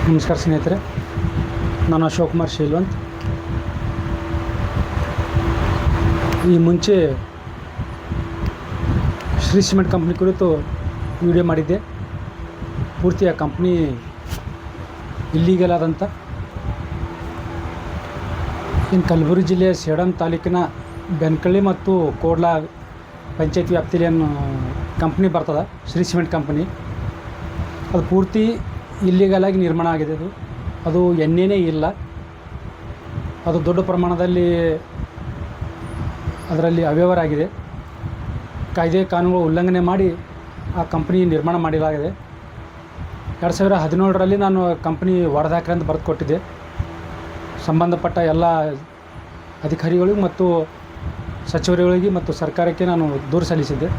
ನಮಸ್ಕಾರ ಸ್ನೇಹಿತರೆ, ನಾನು ಅಶೋಕ್ ಕುಮಾರ್ ಶೀಲ್ವಂತ್. ಈ ಮುಂಚೆ ಶ್ರೀ ಸಿಮೆಂಟ್ ಕಂಪ್ನಿ ಕುರಿತು ವಿಡಿಯೋ ಮಾಡಿದ್ದೆ. ಪೂರ್ತಿ ಆ ಕಂಪ್ನಿ ಇಲ್ಲೀಗಲ್ ಆದಂಥ ಇನ್ನು ಕಲಬುರಗಿ ಜಿಲ್ಲೆಯ ಸೇಡಂ ತಾಲೂಕಿನ ಬೆನಕಳ್ಳಿ ಮತ್ತು ಕೋಡ್ಲ ಪಂಚಾಯತ್ ವ್ಯಾಪ್ತಿಯಲ್ಲಿ ಏನು ಕಂಪ್ನಿ ಬರ್ತದೆ ಶ್ರೀ ಸಿಮೆಂಟ್ ಕಂಪ್ನಿ, ಅದು ಪೂರ್ತಿ ಇಲ್ಲಿಗಲಾಗಿ ನಿರ್ಮಾಣ ಆಗಿದೆ. ಅದು ಎಣ್ಣೆನೇ ಇಲ್ಲ. ಅದು ದೊಡ್ಡ ಪ್ರಮಾಣದಲ್ಲಿ ಅದರಲ್ಲಿ ಅವ್ಯವಹಾರ ಆಗಿದೆ. ಕಾಯ್ದೆ ಕಾನೂನು ಉಲ್ಲಂಘನೆ ಮಾಡಿ ಆ ಕಂಪ್ನಿ ನಿರ್ಮಾಣ ಮಾಡಲಾಗಿದೆ. 2017ರಲ್ಲಿ ನಾನು ಕಂಪ್ನಿ ಹೊಡೆದಾಕ್ರೆ ಅಂತ ಬರೆದು ಕೊಟ್ಟಿದ್ದೆ. ಸಂಬಂಧಪಟ್ಟ ಎಲ್ಲ ಅಧಿಕಾರಿಗಳಿಗೂ ಮತ್ತು ಸಚಿವರುಗಳಿಗೆ ಮತ್ತು ಸರ್ಕಾರಕ್ಕೆ ನಾನು ದೂರು ಸಲ್ಲಿಸಿದ್ದೆ.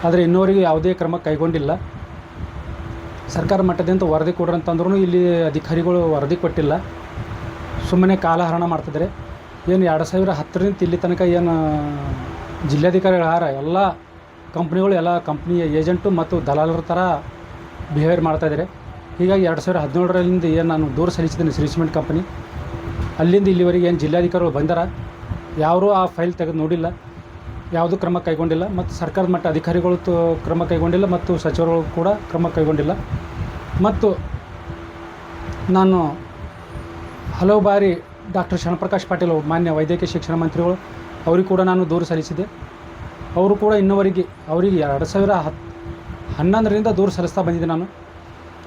ಆದರೆ ಇನ್ನೂವರೆಗೂ ಯಾವುದೇ ಕ್ರಮ ಕೈಗೊಂಡಿಲ್ಲ. ಸರ್ಕಾರ ಮಟ್ಟದಿಂದ ವರದಿ ಕೊಡ್ರಿ ಅಂತಂದ್ರೂ ಇಲ್ಲಿ ಅಧಿಕಾರಿಗಳು ವರದಿ ಕೊಟ್ಟಿಲ್ಲ. ಸುಮ್ಮನೆ ಕಾಲಹರಣ ಮಾಡ್ತಿದ್ದಾರೆ. ಏನು 2010ರಿಂದ ಇಲ್ಲಿ ತನಕ ಏನು ಜಿಲ್ಲಾಧಿಕಾರಿಗಳ ಎಲ್ಲ ಕಂಪ್ನಿಗಳು ಎಲ್ಲ ಕಂಪ್ನಿಯ ಏಜೆಂಟು ಮತ್ತು ದಲಾಲರ ಥರ ಬಿಹೇವಿಯರ್ ಮಾಡ್ತಾಯಿದ್ದಾರೆ. ಹೀಗಾಗಿ 2017ರಿಂದ ಏನು ನಾನು ದೂರು ಸಲ್ಲಿಸಿದ್ದೀನಿ ಶ್ರೀ ಸಿಮೆಂಟ್ ಕಂಪ್ನಿ, ಅಲ್ಲಿಂದ ಇಲ್ಲಿವರೆಗೆ ಏನು ಜಿಲ್ಲಾಧಿಕಾರಿಗಳು ಬಂದಾರ, ಯಾರೂ ಆ ಫೈಲ್ ತೆಗೆದು ನೋಡಿಲ್ಲ, ಯಾವುದೂ ಕ್ರಮ ಕೈಗೊಂಡಿಲ್ಲ. ಮತ್ತು ಸರ್ಕಾರದ ಮಟ್ಟ ಅಧಿಕಾರಿಗಳು ಕ್ರಮ ಕೈಗೊಂಡಿಲ್ಲ ಮತ್ತು ಸಚಿವರುಗಳು ಕೂಡ ಕ್ರಮ ಕೈಗೊಂಡಿಲ್ಲ. ಮತ್ತು ನಾನು ಹಲವು ಬಾರಿ ಡಾಕ್ಟರ್ ಶರಣಪ್ರಕಾಶ್ ಪಾಟೀಲ್ ಮಾನ್ಯ ವೈದ್ಯಕೀಯ ಶಿಕ್ಷಣ ಮಂತ್ರಿಗಳು ಅವ್ರಿಗೆ ಕೂಡ ನಾನು ದೂರು ಸಲ್ಲಿಸಿದೆ. ಅವರು ಕೂಡ ಇನ್ನೂವರೆಗೆ ಅವರಿಗೆ 2011ರಿಂದ ದೂರು ಸಲ್ಲಿಸ್ತಾ ಬಂದಿದ್ದೆ. ನಾನು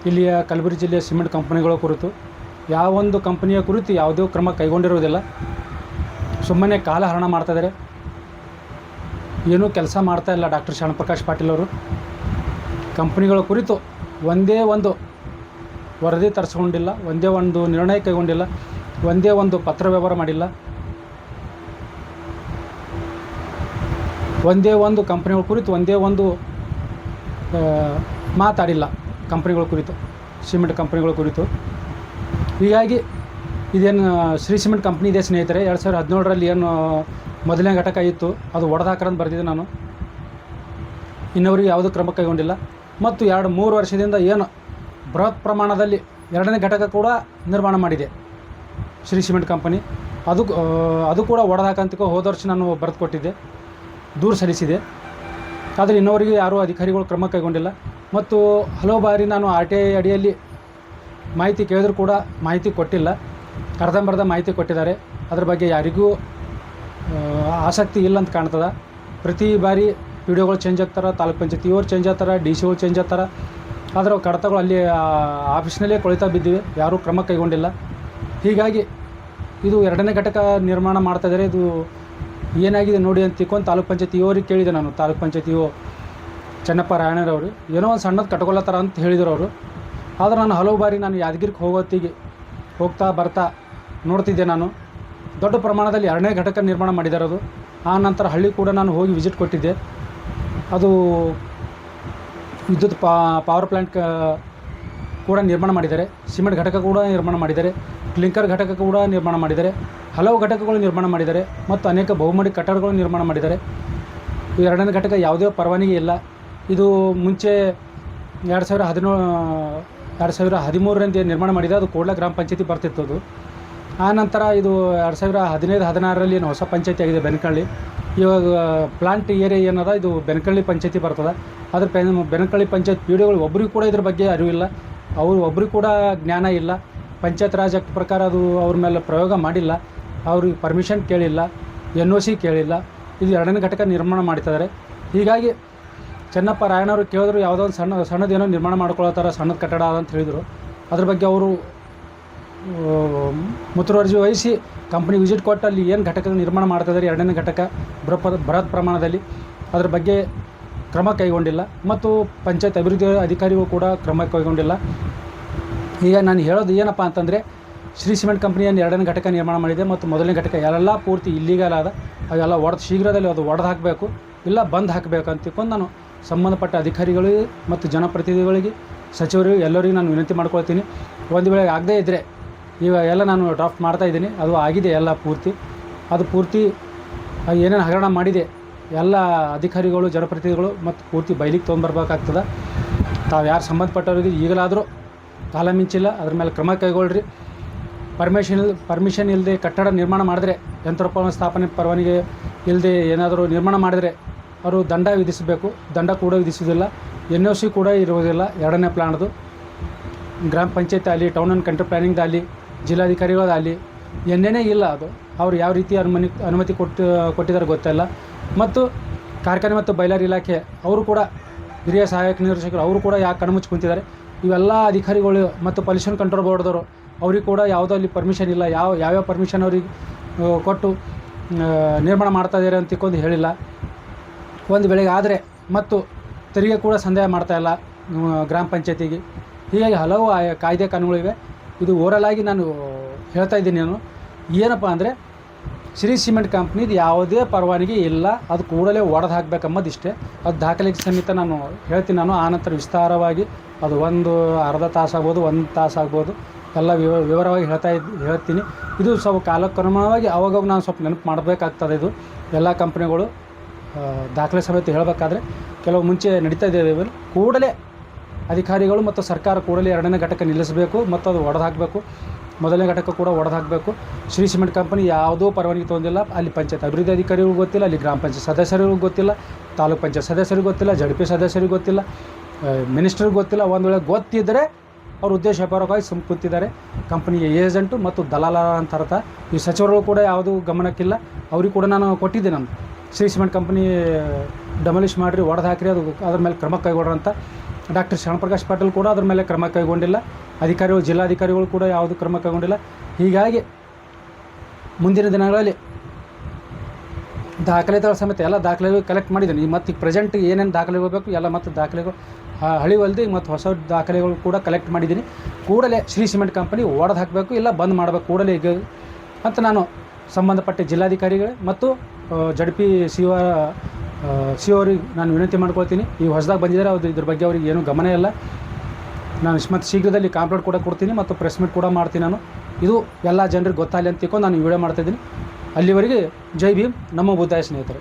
ಇಲ್ಲಿಯ ಕಲಬುರಗಿ ಜಿಲ್ಲೆಯ ಸಿಮೆಂಟ್ ಕಂಪನಿಗಳ ಕುರಿತು ಯಾವೊಂದು ಕಂಪನಿಯ ಕುರಿತು ಯಾವುದೇ ಕ್ರಮ ಕೈಗೊಂಡಿರುವುದಿಲ್ಲ. ಸುಮ್ಮನೆ ಕಾಲಹರಣ ಮಾಡ್ತಾಯಿದ್ದಾರೆ. ಏನೂ ಕೆಲಸ ಮಾಡ್ತಾಯಿಲ್ಲ ಡಾಕ್ಟರ್ ಶರಣಪ್ರಕಾಶ್ ಪಾಟೀಲ್ ಅವರು. ಕಂಪ್ನಿಗಳ ಕುರಿತು ಒಂದೇ ಒಂದು ವರದಿ ತರಿಸ್ಕೊಂಡಿಲ್ಲ, ಒಂದೇ ಒಂದು ನಿರ್ಣಯ ಕೈಗೊಂಡಿಲ್ಲ, ಒಂದೇ ಒಂದು ಪತ್ರ ವ್ಯವಹಾರ ಮಾಡಿಲ್ಲ, ಒಂದೇ ಒಂದು ಕಂಪ್ನಿಗಳ ಕುರಿತು ಒಂದೇ ಒಂದು ಮಾತಾಡಿಲ್ಲ ಕಂಪ್ನಿಗಳ ಕುರಿತು, ಸಿಮೆಂಟ್ ಕಂಪ್ನಿಗಳ ಕುರಿತು. ಹೀಗಾಗಿ ಇದೇನು ಶ್ರೀ ಸಿಮೆಂಟ್ ಕಂಪ್ನಿ ಇದೆ ಸ್ನೇಹಿತರೆ, 2017ರಲ್ಲಿ ಏನು ಮೊದಲನೇ ಘಟಕ ಇತ್ತು ಅದು ಹೊಡೆದಾಕ್ರಂತ ಬರೆದಿದ್ದೆ ನಾನು. ಇನ್ನವರಿಗೆ ಯಾವುದೂ ಕ್ರಮ ಕೈಗೊಂಡಿಲ್ಲ. ಮತ್ತು 2-3 ವರ್ಷದಿಂದ ಏನು ಬೃಹತ್ ಪ್ರಮಾಣದಲ್ಲಿ 2ನೇ ಘಟಕ ಕೂಡ ನಿರ್ಮಾಣ ಮಾಡಿದೆ ಶ್ರೀ ಸಿಮೆಂಟ್ ಕಂಪನಿ. ಅದು ಕೂಡ ಹೊಡೆದಾಕಂತ ಹೋದ ವರ್ಷ ನಾನು ಬರೆದು ಕೊಟ್ಟಿದ್ದೆ, ದೂರು ಸಲ್ಲಿಸಿದೆ. ಆದರೆ ಇನ್ನವರಿಗೆ ಯಾರೂ ಅಧಿಕಾರಿಗಳು ಕ್ರಮ ಕೈಗೊಂಡಿಲ್ಲ. ಮತ್ತು ಹಲವು ಬಾರಿ ನಾನು RTI ಅಡಿಯಲ್ಲಿ ಮಾಹಿತಿ ಕೇಳಿದ್ರು ಕೂಡ ಮಾಹಿತಿ ಕೊಟ್ಟಿಲ್ಲ. ಅರ್ಧಂಬರ್ಧ ಮಾಹಿತಿ ಕೊಟ್ಟಿದ್ದಾರೆ. ಅದ್ರ ಬಗ್ಗೆ ಯಾರಿಗೂ ಆಸಕ್ತಿ ಇಲ್ಲ ಅಂತ ಕಾಣ್ತದೆ. ಪ್ರತಿ ಬಾರಿ ವಿಡಿಯೋಗಳು ಚೇಂಜ್ ಆಗ್ತಾರೆ, ತಾಲೂಕು ಪಂಚಾಯತಿ ಇವರು ಚೇಂಜ್ ಆಗ್ತಾರೆ, DC ಚೇಂಜ್ ಆಗ್ತಾರೆ. ಆದರೆ ಕಡತಗಳು ಅಲ್ಲಿ ಆಫೀಸ್ನಲ್ಲೇ ಕೊಳಿತಾ ಬಿದ್ದಿವೆ, ಯಾರೂ ಕ್ರಮ ಕೈಗೊಂಡಿಲ್ಲ. ಹೀಗಾಗಿ ಇದು 2ನೇ ಘಟಕ ನಿರ್ಮಾಣ ಮಾಡ್ತಾಯಿದ್ದಾರೆ. ಇದು ಏನಾಗಿದೆ ನೋಡಿ ಅಂತ ತಿಳ್ಕೊಂಡು ತಾಲೂಕು ಪಂಚಾಯತಿ ಇವರಿಗೆ ಕೇಳಿದೆ ನಾನು. ತಾಲೂಕು ಪಂಚಾಯತಿ ಚೆನ್ನಪ್ಪ ರಾಯಣ್ಣರವರು ಏನೋ ಒಂದು ಸಣ್ಣದು ಕಟ್ಕೊಳತ್ತಾರ ಅಂತ ಹೇಳಿದರು ಅವರು. ಆದರೆ ನಾನು ಹಲವು ಬಾರಿ ನಾನು ಯಾದಗಿರಿಗೆ ಹೋಗೋತ್ತಿಗೆ ಹೋಗ್ತಾ ಬರ್ತಾ ನೋಡ್ತಿದ್ದೆ. ನಾನು ದೊಡ್ಡ ಪ್ರಮಾಣದಲ್ಲಿ 2ನೇ ಘಟಕ ನಿರ್ಮಾಣ ಮಾಡಿದ್ದಾರೆ. ಅದು ಆ ನಂತರ ಹಳ್ಳಿ ಕೂಡ ನಾನು ಹೋಗಿ ವಿಸಿಟ್ ಕೊಟ್ಟಿದ್ದೆ. ಅದು ವಿದ್ಯುತ್ ಪವರ್ ಪ್ಲ್ಯಾಂಟ್ ಕೂಡ ನಿರ್ಮಾಣ ಮಾಡಿದ್ದಾರೆ, ಸಿಮೆಂಟ್ ಘಟಕ ಕೂಡ ನಿರ್ಮಾಣ ಮಾಡಿದ್ದಾರೆ, ಕ್ಲಿಂಕರ್ ಘಟಕ ಕೂಡ ನಿರ್ಮಾಣ ಮಾಡಿದ್ದಾರೆ, ಹಲವು ಘಟಕಗಳು ನಿರ್ಮಾಣ ಮಾಡಿದ್ದಾರೆ ಮತ್ತು ಅನೇಕ ಬಹುಮಹಡಿ ಕಟ್ಟಡಗಳು ನಿರ್ಮಾಣ ಮಾಡಿದ್ದಾರೆ. ಈ 2ನೇ ಘಟಕ ಯಾವುದೇ ಪರವಾನಗಿ ಇಲ್ಲ. ಇದು ಮುಂಚೆ 2013ರಿಂದ ನಿರ್ಮಾಣ ಮಾಡಿದೆ. ಅದು ಕೋಡ್ಲ ಗ್ರಾಮ ಪಂಚಾಯತಿ ಬರ್ತಿತ್ತು ಅದು. ಆ ನಂತರ ಇದು 2015-16ರಲ್ಲಿ ಏನು ಹೊಸ ಪಂಚಾಯತಿ ಆಗಿದೆ ಬೆನಕಳ್ಳಿ. ಇವಾಗ ಪ್ಲಾಂಟ್ ಏರಿಯಾ ಏನದ ಇದು ಬೆನಕಳ್ಳಿ ಪಂಚಾಯತಿ ಬರ್ತದೆ. ಆದರೆ ಬೆನಕಳ್ಳಿ ಪಂಚಾಯತ್ PDOಗಳು ಒಬ್ಬರಿಗೂ ಕೂಡ ಇದ್ರ ಬಗ್ಗೆ ಅರಿವಿಲ್ಲ, ಅವರು ಒಬ್ಬರಿಗೂ ಕೂಡ ಜ್ಞಾನ ಇಲ್ಲ. ಪಂಚಾಯತ್ ರಾಜ್ ಆಕ್ಟ್ ಪ್ರಕಾರ ಅದು ಅವ್ರ ಮೇಲೆ ಪ್ರಯೋಗ ಮಾಡಿಲ್ಲ, ಅವ್ರಿಗೆ ಪರ್ಮಿಷನ್ ಕೇಳಿಲ್ಲ, NOC ಕೇಳಿಲ್ಲ. ಇದು 2ನೇ ಘಟಕ ನಿರ್ಮಾಣ ಮಾಡ್ತಿದ್ದಾರೆ. ಹೀಗಾಗಿ ಚೆನ್ನಪ್ಪ ರಾಯಣ್ಣವರು ಕೇಳಿದ್ರು ಯಾವುದೋ ಒಂದು ಸಣ್ಣದೇನೋ ನಿರ್ಮಾಣ ಮಾಡ್ಕೊಳತ್ತಾರ, ಸಣ್ಣದ ಕಟ್ಟಡ ಅಂತ ಹೇಳಿದರು. ಅದ್ರ ಬಗ್ಗೆ ಅವರು ಮುತುವರ್ಜಿ ವಹಿಸಿ ಕಂಪ್ನಿ ವಿಸಿಟ್ ಕೊಟ್ಟು ಅಲ್ಲಿ ಏನು ಘಟಕ ನಿರ್ಮಾಣ ಮಾಡ್ತಾಯಿದ್ದಾರೆ 2ನೇ ಘಟಕ ಬೃಹತ್ ಪ್ರಮಾಣದಲ್ಲಿ, ಅದ್ರ ಬಗ್ಗೆ ಕ್ರಮ ಕೈಗೊಂಡಿಲ್ಲ. ಮತ್ತು ಪಂಚಾಯತ್ ಅಭಿವೃದ್ಧಿ ಅಧಿಕಾರಿಗಳು ಕೂಡ ಕ್ರಮ ಕೈಗೊಂಡಿಲ್ಲ. ಈಗ ನಾನು ಹೇಳೋದು ಏನಪ್ಪ ಅಂತಂದರೆ, ಶ್ರೀ ಸಿಮೆಂಟ್ ಕಂಪ್ನಿಯನ್ನು 2ನೇ ಘಟಕ ನಿರ್ಮಾಣ ಮಾಡಿದೆ ಮತ್ತು ಮೊದಲನೇ ಘಟಕ ಎಲ್ಲ ಪೂರ್ತಿ ಇಲ್ಲೀಗಲ್ ಆದ. ಅವೆಲ್ಲ ಶೀಘ್ರದಲ್ಲಿ ಅದು ಒಡೆದು ಹಾಕಬೇಕು, ಇಲ್ಲ ಬಂದ್ ಹಾಕಬೇಕು ಅಂತ ತಿಳ್ಕೊಂಡು ನಾನು ಸಂಬಂಧಪಟ್ಟ ಅಧಿಕಾರಿಗಳಿಗೆ ಮತ್ತು ಜನಪ್ರತಿನಿಧಿಗಳಿಗೆ, ಸಚಿವರಿಗೆ ಎಲ್ಲರಿಗೂ ನಾನು ವಿನಂತಿ ಮಾಡ್ಕೊಳ್ತೀನಿ. ಒಂದು ವೇಳೆ ಆಗದೇ ಇದ್ದರೆ ಈಗ ಎಲ್ಲ ನಾನು ಡ್ರಾಫ್ಟ್ ಮಾಡ್ತಾಯಿದ್ದೀನಿ, ಅದು ಆಗಿದೆ ಎಲ್ಲ ಪೂರ್ತಿ. ಅದು ಪೂರ್ತಿ ಏನೇನು ಹಗರಣ ಮಾಡಿದೆ ಎಲ್ಲ ಅಧಿಕಾರಿಗಳು, ಜನಪ್ರತಿನಿಧಿಗಳು ಮತ್ತು ಪೂರ್ತಿ ಬಯಲಿಗೆ ತೊಗೊಂಬರ್ಬೇಕಾಗ್ತದೆ. ತಾವು ಯಾರು ಸಂಬಂಧಪಟ್ಟವರಿಗೆ ಈಗಲಾದರೂ ಕಾಲ ಮಿಂಚಿಲ್ಲ, ಅದ್ರ ಮೇಲೆ ಕ್ರಮ ಕೈಗೊಳ್ಳ್ರಿ. ಪರ್ಮಿಷನ್ ಇಲ್ಲದೆ ಕಟ್ಟಡ ನಿರ್ಮಾಣ ಮಾಡಿದ್ರೆ, ಯಂತ್ರೋಪಕರಣ ಸ್ಥಾಪನೆ ಪರವಾನಗಿ ಇಲ್ಲದೆ ಏನಾದರೂ ನಿರ್ಮಾಣ ಮಾಡಿದರೆ ಅವರು ದಂಡ ವಿಧಿಸಬೇಕು. ದಂಡ ಕೂಡ ವಿಧಿಸೋದಿಲ್ಲ, NOC ಕೂಡ ಇರುವುದಿಲ್ಲ. ಎರಡನೇ ಪ್ಲಾನ್ದು ಗ್ರಾಮ ಪಂಚಾಯತ್ ಆಗಲಿ, ಟೌನ್ ಆ್ಯಂಡ್ ಕಂಟ್ರಿ ಪ್ಲ್ಯಾನಿಂಗ್ದಾಗಲಿ, ಜಿಲ್ಲಾಧಿಕಾರಿಗಳದಾಗಲಿ ಏನೇನೇ ಇಲ್ಲ. ಅದು ಅವ್ರು ಯಾವ ರೀತಿ ಅನುಮತಿ ಕೊಟ್ಟಿದ್ದಾರೆ ಗೊತ್ತಿಲ್ಲ. ಮತ್ತು ಕಾರ್ಖಾನೆ ಮತ್ತು ಬಯಲಾರಿ ಇಲಾಖೆ ಅವರು ಕೂಡ ಹಿರಿಯ ಸಹಾಯಕ ನಿರ್ದೇಶಕರು ಅವರು ಕೂಡ ಯಾಕೆ ಕಣ್ಮುಚ್ಚಿ ಕುಂತಿದ್ದಾರೆ? ಇವೆಲ್ಲ ಅಧಿಕಾರಿಗಳು ಮತ್ತು ಪೊಲ್ಯೂಷನ್ ಕಂಟ್ರೋಲ್ ಬೋರ್ಡ್ದವರು ಅವ್ರಿಗೆ ಕೂಡ ಯಾವುದೋ ಅಲ್ಲಿ ಪರ್ಮಿಷನ್ ಇಲ್ಲ. ಯಾವ್ಯಾವ ಪರ್ಮಿಷನ್ ಅವ್ರಿಗೆ ಕೊಟ್ಟು ನಿರ್ಮಾಣ ಮಾಡ್ತಾ ಇದ್ದಾರೆ ಅಂತ ತಿಳ್ಕೊಂಡು ಹೇಳಿಲ್ಲ. ಒಂದು ಬೆಳೆಗೆ ಆದರೆ ಮತ್ತು ತೆರಿಗೆ ಕೂಡ ಸಂದೇಹ ಮಾಡ್ತಾಯಿಲ್ಲ ಗ್ರಾಮ ಪಂಚಾಯತಿಗೆ. ಹೀಗಾಗಿ ಹಲವು ಕಾಯ್ದೆ ಕಾನೂನುಗಳಿವೆ. ಇದು ಓರಲಾಗಿ ನಾನು ಹೇಳ್ತಾ ಇದ್ದೀನಿ. ನಾನು ಏನಪ್ಪ ಅಂದರೆ ಶ್ರೀ ಸಿಮೆಂಟ್ ಕಂಪ್ನಿದು ಯಾವುದೇ ಪರವಾನಗಿ ಇಲ್ಲ, ಅದು ಕೂಡಲೇ ಒಡೆದು ಹಾಕಬೇಕಂಬುದು ಇಷ್ಟೇ. ಅದು ದಾಖಲೆಗೆ ಸಮೇತ ನಾನು ಹೇಳ್ತೀನಿ. ನಾನು ಆನಂತರ ವಿಸ್ತಾರವಾಗಿ ಅದು ಒಂದು ಅರ್ಧ ತಾಸು ಆಗ್ಬೋದು, 1 ತಾಸು ಆಗ್ಬೋದು, ಎಲ್ಲ ವಿವರವಾಗಿ ಹೇಳ್ತೀನಿ. ಇದು ಸ್ವಲ್ಪ ಕಾಲಕ್ರಮವಾಗಿ ಅವಾಗ ನಾನು ಸ್ವಲ್ಪ ನೆನಪು ಮಾಡಬೇಕಾಗ್ತದೆ. ಇದು ಎಲ್ಲ ಕಂಪ್ನಿಗಳು ದಾಖಲೆ ಸಮೇತ ಹೇಳಬೇಕಾದ್ರೆ ಕೆಲವು ಮುಂಚೆ ನಡೀತಾ ಇದ್ದೇವೆ. ಕೂಡಲೇ ಅಧಿಕಾರಿಗಳು ಮತ್ತು ಸರ್ಕಾರ ಕೂಡಲೇ 2ನೇ ಘಟಕ ನಿಲ್ಲಿಸಬೇಕು ಮತ್ತು ಅದು ಒಡೆದು ಹಾಕಬೇಕು. ಮೊದಲನೇ ಘಟಕ ಕೂಡ ಒಡೆದು ಹಾಕಬೇಕು. ಶ್ರೀ ಸಿಮೆಂಟ್ ಕಂಪನಿ ಯಾವುದೂ ಪರವಾನಗಿ ತೊಗೊಂಡಿಲ್ಲ. ಅಲ್ಲಿ ಪಂಚಾಯತ್ ಅಭಿವೃದ್ಧಿ ಅಧಿಕಾರಿಗೂ ಗೊತ್ತಿಲ್ಲ, ಅಲ್ಲಿ ಗ್ರಾಮ ಪಂಚಾಯತ್ ಸದಸ್ಯರಿಗೂ ಗೊತ್ತಿಲ್ಲ, ತಾಲೂಕು ಪಂಚಾಯತ್ ಸದಸ್ಯರಿಗೂ ಗೊತ್ತಿಲ್ಲ, ZP ಸದಸ್ಯರಿಗೂ ಗೊತ್ತಿಲ್ಲ, ಮಿನಿಸ್ಟ್ರಿಗೆ ಗೊತ್ತಿಲ್ಲ. ಒಂದು ವೇಳೆ ಗೊತ್ತಿದ್ದರೆ ಅವರು ಉದ್ದೇಶಪೂರ್ವಕವಾಗಿ ಕೂತಿದ್ದಾರೆ. ಕಂಪನಿಗೆ ಏಜೆಂಟು ಮತ್ತು ದಲಾಲ ಅಂತ ಅರ್ಥ. ಈ ಸಚಿವರುಗಳು ಕೂಡ ಯಾವುದೂ ಗಮನಕ್ಕಿಲ್ಲ. ಅವ್ರಿಗೆ ಕೂಡ ನಾನು ಕೊಟ್ಟಿದ್ದೆ. ನಾನು ಶ್ರೀ ಸಿಮೆಂಟ್ ಕಂಪನಿ ಡೆಮಾಲಿಷ್ ಮಾಡಿರಿ, ಒಡೆದು ಹಾಕಿರಿ, ಅದ್ರ ಮೇಲೆ ಕ್ರಮ ಕೈಗೊಳ್ಳ್ರಿ ಅಂತ. ಡಾಕ್ಟರ್ ಶ್ಯಾಮಪ್ರಕಾಶ್ ಪಾಟೀಲ್ ಕೂಡ ಅದ್ರ ಮೇಲೆ ಕ್ರಮ ಕೈಗೊಂಡಿಲ್ಲ. ಅಧಿಕಾರಿಗಳು, ಜಿಲ್ಲಾಧಿಕಾರಿಗಳು ಕೂಡ ಯಾವುದೂ ಕ್ರಮ ಕೈಗೊಂಡಿಲ್ಲ. ಹೀಗಾಗಿ ಮುಂದಿನ ದಿನಗಳಲ್ಲಿ ದಾಖಲೆಗಳ ಸಮೇತ ಎಲ್ಲ ದಾಖಲೆಗಳು ಕಲೆಕ್ಟ್ ಮಾಡಿದ್ದೀನಿ. ಮತ್ತು ಈಗ ಪ್ರೆಸೆಂಟ್ ಏನೇನು ದಾಖಲೆಗಳು ಬೇಕು ಎಲ್ಲ ಮತ್ತು ದಾಖಲೆಗಳು ಹಳಿವಲ್ದು ಮತ್ತು ಹೊಸ ದಾಖಲೆಗಳು ಕೂಡ ಕಲೆಕ್ಟ್ ಮಾಡಿದ್ದೀನಿ. ಕೂಡಲೇ ಶ್ರೀ ಸಿಮೆಂಟ್ ಕಂಪನಿ ಒಡೆದು ಹಾಕಬೇಕು, ಇಲ್ಲ ಬಂದ್ ಮಾಡಬೇಕು ಕೂಡಲೇ ಈಗ ಅಂತ ನಾನು ಸಂಬಂಧಪಟ್ಟ ಜಿಲ್ಲಾಧಿಕಾರಿಗಳು ಮತ್ತು ZP CO ಅವ್ರಿಗೆ ನಾನು ವಿನಂತಿ ಮಾಡ್ಕೊಳ್ತೀನಿ. ಈ ಹೊಸದಾಗಿ ಬಂದಿದ್ದಾರೆ, ಅದು ಇದ್ರ ಬಗ್ಗೆ ಅವ್ರಿಗೆ ಏನೂ ಗಮನ ಇಲ್ಲ. ನಾನು ಮತ್ತು ಶೀಘ್ರದಲ್ಲಿ ಕಾಂಪ್ಲೇಂಟ್ ಕೂಡ ಕೊಡ್ತೀನಿ ಮತ್ತು ಪ್ರೆಸ್ ಮೀಟ್ ಕೂಡ ಮಾಡ್ತೀನಿ. ನಾನು ಇದು ಎಲ್ಲ ಜನರಿಗೆ ಗೊತ್ತಾಗಲಿ ಅಂತ ತಿಳ್ಕೊಂಡು ನಾನು ವಿಡಿಯೋ ಮಾಡ್ತಾಯಿದ್ದೀನಿ. ಅಲ್ಲಿವರೆಗೆ ಜೈ ಭೀಮ್, ನಮ್ಮ ಬುದ್ಧಾಯ ಸ್ನೇಹಿತರೆ.